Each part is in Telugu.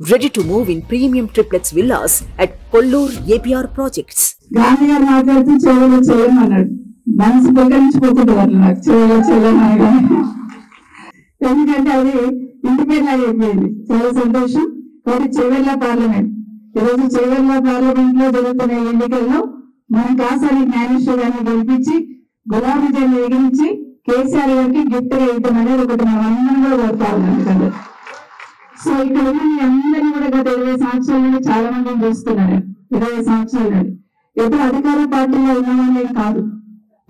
Ready to move in premium triplex villas at Kollur APR projects. Gandhi గారు మాట్లాడుతూ చెవులో చేయమన్నాడు. మనసు పొగరించిపోతుంది వాళ్ళు నాకు చెవులో చేయమని. ఎందుకంటే అది ఇంటి పేరు అయిపోయింది. చాలా సంతోషం. కాబట్టి చెవెళ్ళ పార్లమెంట్ ఈరోజు చెవెళ్ళ పార్లమెంట్ లో జరుగుతున్న ఎన్నికల్లో మనం కాసారి జ్ఞానేశ్వర్ గారిని గెలిపించి గులాబీ జెండా ఎగిరించి కేసీఆర్ గారికి గిఫ్ట్ గా ఇవ్వడం అనేది ఒకటి మనం అందరం కూడా కోరుతా ఉన్నాం కదా. సో ఇక్కడ ఉన్న మీ అందరినీ కూడా గత 20 సంవత్సరాల నుండి చాలా మందిని చూస్తున్నారు. 20 సంవత్సరాల నుండి ఎప్పుడు అధికార పార్టీలో ఉన్నవాళ్ళే కాదు,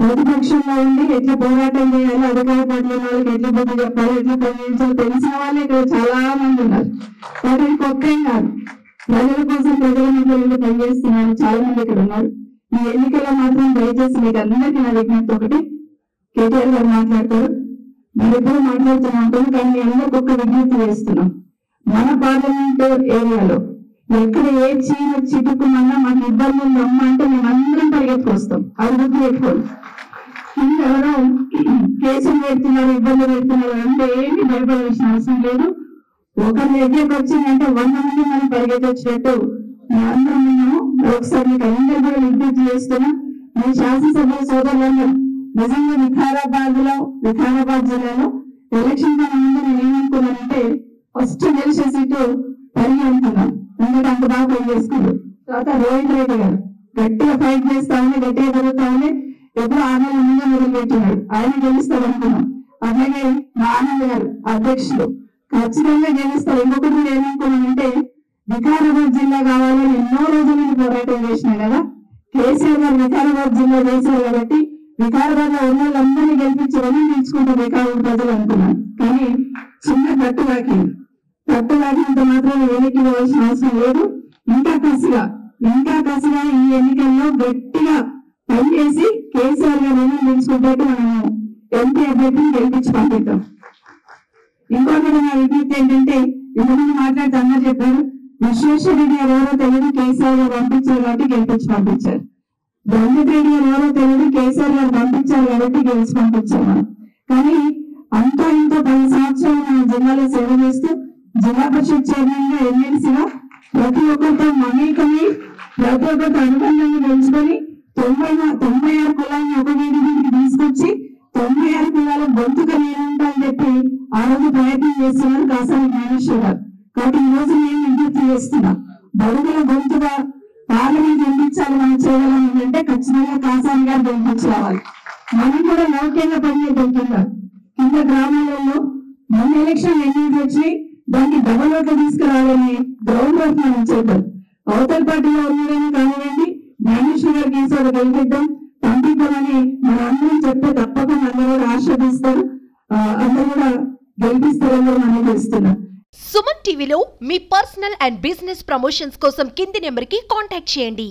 ప్రతిపక్షంలో ఉండి ఎట్లా పోరాటం చేయాలి, అధికార పార్టీలో వాళ్ళకి ఎట్లా బుద్ధి చెప్పాలి, ఎట్లా పనిచేయాలో తెలిసిన వాళ్ళే ఇక్కడ చాలా మంది ఉన్నారు. వాటికి ఒక్కేం కాదు, ప్రజల కోసం ప్రజల మధ్య పనిచేస్తున్నారు చాలా మంది ఇక్కడ ఉన్నారు. ఈ ఎన్నికల్లో మాత్రం దయచేసి మీకు అందరికీ నా విజ్ఞప్తి ఒకటి, కేటీఆర్ గారు మాట్లాడతారు, మీరు ఎప్పుడు మాట్లాడుతూనే ఉంటారు, కానీ మీ అందరికి ఒక్క విజ్ఞప్తి చేస్తున్నాం. మన పార్లమెంట్ ఏరియాలో ఎక్కడ ఏ చీమ చిటుకుమన్నా మాకు ఇబ్బంది ఉందమ్మా అంటే మేము అందరం పరిగెత్తుకొస్తాం. అది గుర్తు పెట్టుకోండి. ఇంకెవరో కేసులు పెడుతున్నారు, ఇబ్బంది పెడుతున్నారు అంటే ఏంటి భయపడాల్సిన అవసరం లేదు. ఒకరి దగ్గరకు వచ్చిందంటే 100 మంది మనం పరిగెత్తొచ్చినట్టు మేము అందరం ఉన్నాము. ఒకసారి మీకు అందరూ కూడా విజ్ఞప్తి చేస్తున్నాం. మీ శాసనసభ్యుల సోదరులందరూ నిజంగా వికారాబాద్ జిల్లాలో ఎలక్షన్ కన్నా ముందు నేను ఏమనుకున్నానంటే ఫస్ట్ గెలిచే సీటు పని అనుకున్నాం. ఎందుకంటే అంత బాగా పని చేసుకున్నారు. తర్వాత రోహిత్ రెడ్డి గారు గట్టిగా ఫైట్ చేస్తా ఉంది, గట్టిగా జరుగుతా ఉంది. ఎప్పుడు 6 నెలల ముందే మొదలు పెట్టినాడు, ఆయన గెలుస్తాడు అనుకున్నాం. అలాగే మా ఆనంద్ గారు అధ్యక్షుడు ఖచ్చితంగా గెలుస్తారు. ఇంకొకటి కూడా ఏమనుకున్నానంటే వికారాబాద్ జిల్లా కావాలని ఎన్నో రోజుల నుంచి పోరాటం చేసినా కదా, కేసీఆర్ గారు వికారాబాద్ జిల్లా చేశారు కాబట్టి వికారాబాద్ లో ఉన్న వాళ్ళందరినీ గెలిపించాలని నిలుచుకుంటారు వికారాబాద్ ప్రజలు అనుకున్నాను. కానీ చిన్న కట్టుబాటినంత మాత్రం వెనక్కి పోవాల్సిన అవసరం లేదు. ఇంకా కసిగా ఈ ఎన్నికల్లో గట్టిగా పనిచేసి కేసీఆర్ గారు నిలుచుకుంటే మనము ఎంపీ అభ్యర్థిని గెలిపించి పంపిద్దాం. ఇంకొకటి నా విజ్ఞప్తి ఏంటంటే, ఇంతకుముందు మాట్లాడితే అందరూ చెప్పారు విశ్వేశ్వర రెడ్డి గారు ఎవరో తెలియదు, కేసీఆర్ గారు పంపించారు కాబట్టి గెలిపించి పంపించారు. రంజిత్ రెడ్డి గారు ఎవరో తెలియదు, కేసీఆర్ గారు పంపించారు కాబట్టి గెలిచి పంపించారు మనం. కానీ అంతా ఇంతో 10 సంవత్సరాలు మన జిల్లాలో సేవ చేస్తూ జిల్లా పరిషత్ చైర్మన్ గా ఎమ్మెల్సీగా ప్రతి ఒక్కరితో మమేకమై ప్రతి ఒక్కరితో అనుబంధంగా పెంచుకొని 96 కులాన్ని ఒక వేదికకి తీసుకొచ్చి 96 కులాల గొంతుగా నేనుంటా అని చెప్పి ఆ రోజు ప్రయత్నం చేస్తున్నారు కాసాని జ్ఞానేశ్వర్ గారు. కాబట్టి ఈ రోజు నేను విజ్ఞప్తి చేస్తున్నా, బడుగుల గొంతుగా పార్లమెంట్ గెలిపించాలి మనం చేయగలం అంటే ఖచ్చితంగా కాసాని గారు గెలిపించి రావాలి. మనం కూడా లౌక్యంగా పనిచేద్దాం. కింద గ్రామాలలో మన ఎలక్షన్ ఎన్ని వచ్చి దాన్ని డబల్ ఓట్లు తీసుకురావాలని గ్రౌండ్ వర్క్ మనం చేద్దాం. అవతల పార్టీలో ఉన్నారని కానివ్వండి, జ్ఞానేశ్వర్ గారికి ఈసారి గెలిపిద్దాం, పంపిద్దామని మన అందరం చెప్తే తప్పకుండా అందరూ కూడా ఆశీర్వదిస్తారు, అందరూ కూడా గెలిపిస్తారని కూడా మనం తెలుస్తున్నాం. సుమన్ టీవీలో మీ పర్సనల్ అండ్ బిజినెస్ ప్రమోషన్స్ కోసం కింది నెంబర్కి కాంటాక్ట్ చేయండి.